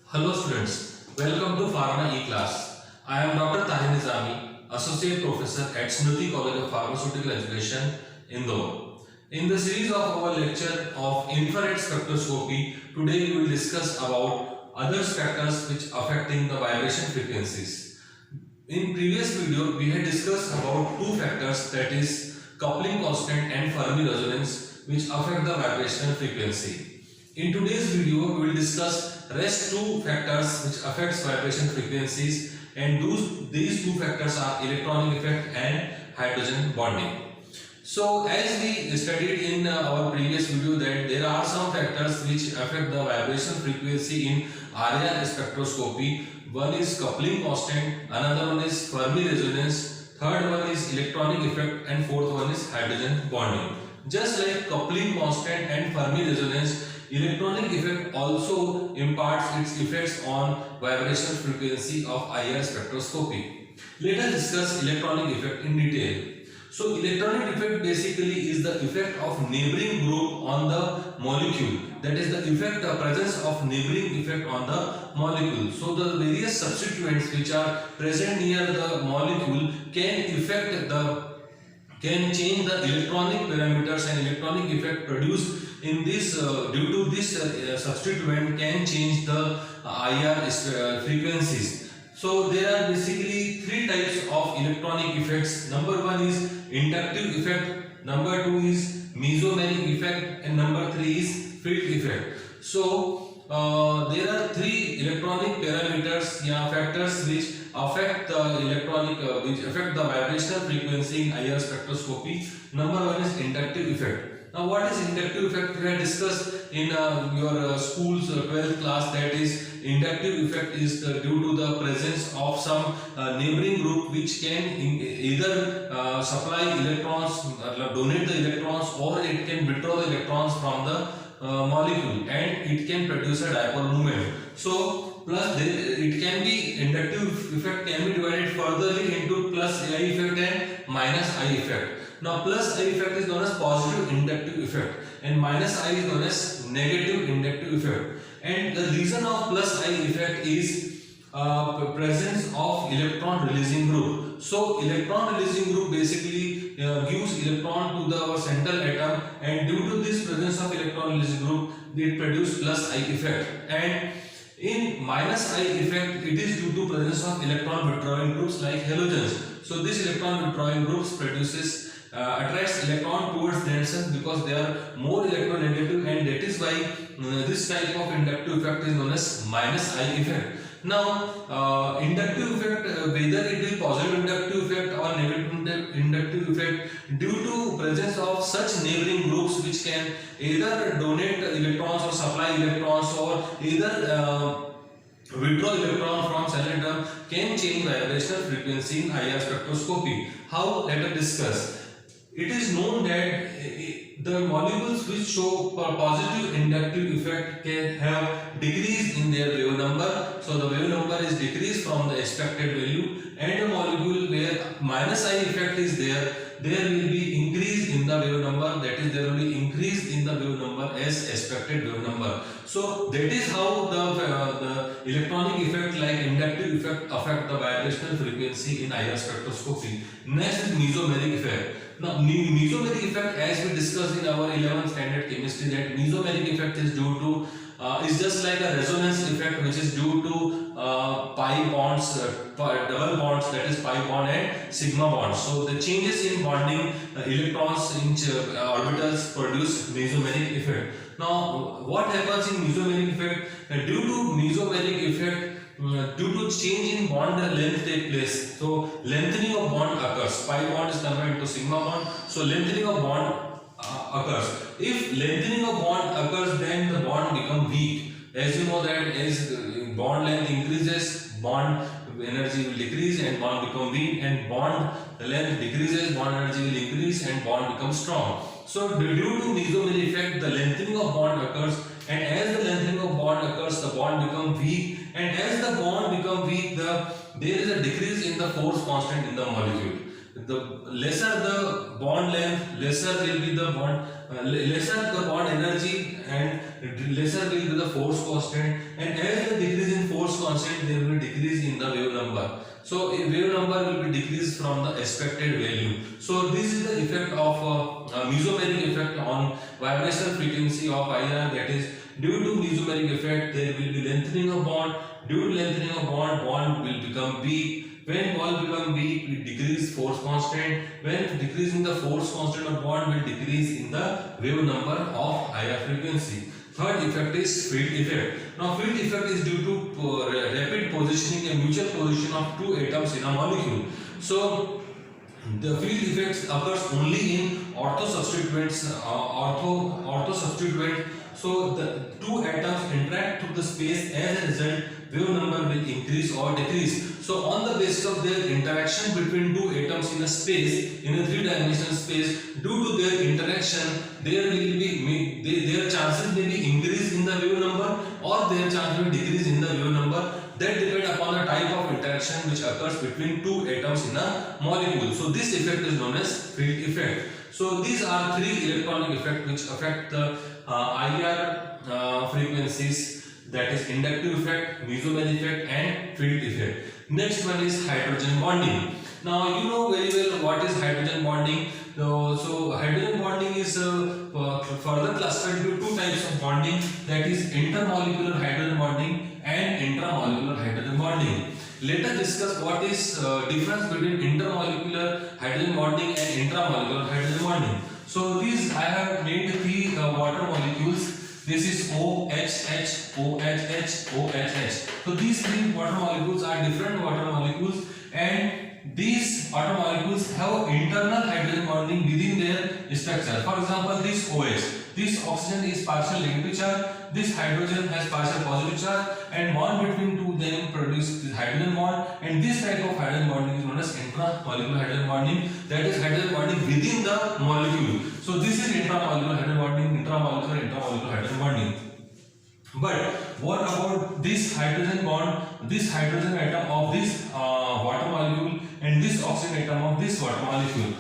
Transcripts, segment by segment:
Hello students, welcome to Pharma E-Class. I am Dr. Tahir Nizami, Associate Professor at Smriti College of Pharmaceutical Education, Indore. In the series of our lecture of infrared spectroscopy, today we will discuss about other factors which affecting the vibration frequencies. In previous video, we had discussed about two factors, that is coupling constant and Fermi resonance, which affect the vibrational frequency. In today's video, we will discuss rest two factors which affects vibration frequencies, and these two factors are electronic effect and hydrogen bonding. So as we studied in our previous video that there are some factors which affect the vibration frequency in RAR spectroscopy. One is coupling constant, another one is Fermi resonance, third one is electronic effect, and fourth one is hydrogen bonding. Just like coupling constant and Fermi resonance, electronic effect also imparts its effects on vibrational frequency of IR spectroscopy. Let us discuss electronic effect in detail. So electronic effect basically is the effect of neighboring group on the molecule. That is the effect, the presence of neighboring effect on the molecule. So the various substituents which are present near the molecule can change the electronic parameters, and electronic effect produced in this due to this substituent can change the IR frequencies. So there are basically three types of electronic effects. Number one is inductive effect, number two is mesomeric effect, and number three is field effect. So there are three electronic parameters, factors which affect the the vibrational frequency in IR spectroscopy. Number one is inductive effect. Now, what is inductive effect? We have discussed in your school's 12th class, that is inductive effect is due to the presence of some neighboring group which can either supply electrons, donate the electrons, or it can withdraw the electrons from the molecule, and it can produce a dipole moment. So plus it can be, inductive effect can be divided furtherly into plus I effect and minus I effect. Now plus I effect is known as positive inductive effect, and minus I is known as negative inductive effect. And the reason of plus I effect is presence of electron releasing group. So electron releasing group basically gives electron to the central atom, and due to this presence of electron releasing group, it produces plus I effect. And in minus I effect, it is due to presence of electron withdrawing groups like halogens. So this electron withdrawing groups attracts electron towards themselves because they are more electronegative, and that is why this type of inductive effect is known as minus I effect. Now, inductive effect, whether it is positive inductive effect or negative inductive effect, due to presence of such neighboring groups which can either donate electrons or supply electrons, or either withdraw electron from cell atom, can change vibrational frequency in IR spectroscopy. How? Let us discuss. It is known that the molecules which show positive inductive effect can have decrease in their wave number. So the wave number is decreased from the expected value, and a molecule where minus I effect is there will be increase in the wave number, that is there will be increase in the wave number as expected wave number. So that is how the electronic effect like inductive effect affect the vibrational frequency in IR spectroscopy. Next is mesomeric effect. Now mesomeric effect, as we discussed in our 11th standard chemistry, that mesomeric effect is due to is just like a resonance effect which is due to pi bonds, double bonds, that is pi bond and sigma bonds. So the changes in bonding electrons in orbitals produce mesomeric effect. Now what happens in mesomeric effect? Due to mesomeric effect, due to change in bond length take place, so lengthening of bond occurs. Pi bond is converted into sigma bond, so lengthening of bond occurs. If lengthening of bond occurs, then the bond become weak. As you know that as bond length increases, bond energy will decrease and bond become weak, and bond length decreases, bond energy will increase and bond becomes strong. So due to mesomeric effect, the lengthening of bond occurs, and as the lengthening of bond occurs, the bond becomes weak, and as the bond becomes weak, there is a decrease in the force constant in the molecule. The lesser the bond length, lesser will be the bond lesser the bond energy and lesser will be the force constant, and as the decrease in force constant there will be decrease in the wave number. So a wave number will be decreased from the expected value. So this is the effect of mesomeric effect on vibrational frequency of IR. That is, due to mesomeric effect there will be lengthening of bond. Due to lengthening of bond will become weak. When bond become weak, it decrease force constant. When decreasing the force constant of bond will decrease in the wave number of higher frequency. Third effect is field effect. Now field effect is due to rapid positioning and mutual position of two atoms in a molecule. So the field effects occurs only in orthosubstituents. Orthosubstituent. So the two atoms interact through the space. As a result, wave number will increase or decrease. So on the basis of their interaction between two atoms in a space, in a three-dimensional space, due to their interaction, there will be their chances may be increase in the wave number or their chance will decrease in the wave number. That depend upon the type of interaction which occurs between two atoms in a molecule. So this effect is known as field effect. So these are three electronic effects which affect the IR frequencies. That is inductive effect, mesomeric effect and field effect. Next one is hydrogen bonding. Now you know very well what is hydrogen bonding. So hydrogen bonding is further clustered into two types of bonding, that is intermolecular hydrogen bonding and intramolecular hydrogen bonding. Let us discuss what is difference between intermolecular hydrogen bonding and intramolecular hydrogen bonding. So these I have made three water molecules. This is OHH, OHH, OHH. So these three water molecules are different water molecules, and these water molecules have internal hydrogen bonding within their structure. For example, this OH, this oxygen is partial negative charge, this hydrogen has partial positive charge, and bond between two them produce this hydrogen bond, and this type of hydrogen bonding is known as intramolecular hydrogen bonding, that is hydrogen bonding within the molecule. So this is intramolecular hydrogen bonding, intramolecular hydrogen bonding. But what about this hydrogen bond, this hydrogen atom of this water molecule and this oxygen atom of this water molecule?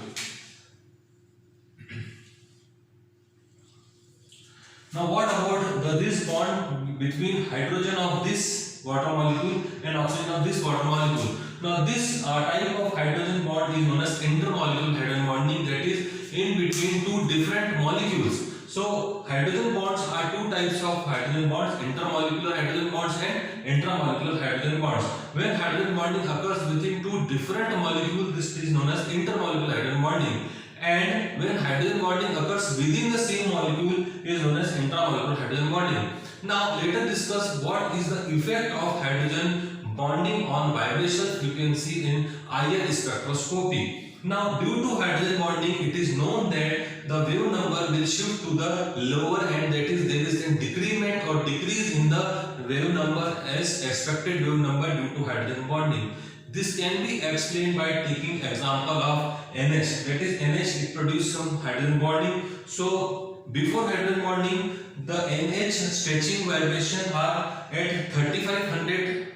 Now what about this bond between hydrogen of this water molecule and oxygen of this water molecule? Now this type of hydrogen bond is known as intermolecular hydrogen bonding, that is in between two different molecules. So hydrogen bonds are two types of hydrogen bonds, intermolecular hydrogen bonds and intramolecular hydrogen bonds. When hydrogen bonding occurs within two different molecules, this is known as intermolecular hydrogen bonding. And when hydrogen bonding occurs within the same molecule is known as intramolecular hydrogen bonding. Now let us discuss what is the effect of hydrogen bonding on vibrational frequency in IR spectroscopy. Now due to hydrogen bonding, it is known that the wave number will shift to the lower end, that is there is a decrement or decrease in the wave number as expected wave number due to hydrogen bonding. This can be explained by taking example of NH, that is NH it produces some hydrogen bonding. So before hydrogen bonding, the NH stretching vibration are at 3500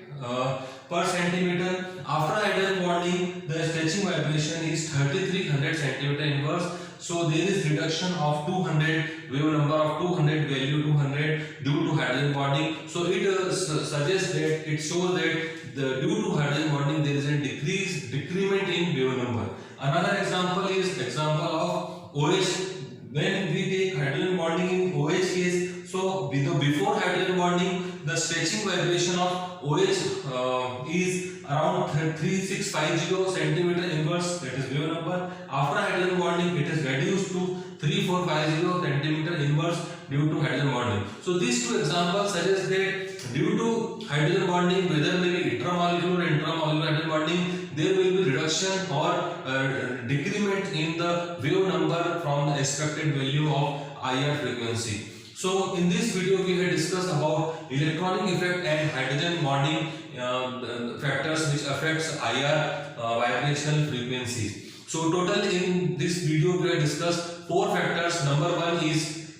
per centimeter. After hydrogen bonding, the stretching vibration is 3300 centimeter inverse. So there is reduction of 200, wave number of 200, value 200 due to hydrogen bonding. So it suggests that it shows that due to hydrogen bonding there is a decrement in wave number. Another example is example of OH. When we take hydrogen bonding in OH case, so before hydrogen bonding, the stretching vibration of OH is around 3650 centimeter inverse, that is wave number. After hydrogen bonding, it is reduced to 3450 centimeter inverse due to hydrogen bonding. So these two examples suggest that due to hydrogen bonding, whether maybe intramolecular or intramolecular hydrogen bonding, there will be reduction or decrement in the wave number from the expected value of IR frequency. So in this video we have discussed about electronic effect and hydrogen bonding factors which affects IR vibrational frequencies. So total in this video we have discussed four factors. Number one is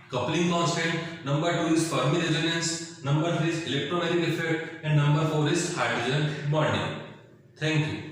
coupling constant, number two is Fermi resonance, number three is electromagnetic effect, and number four is hydrogen bonding. Thank you.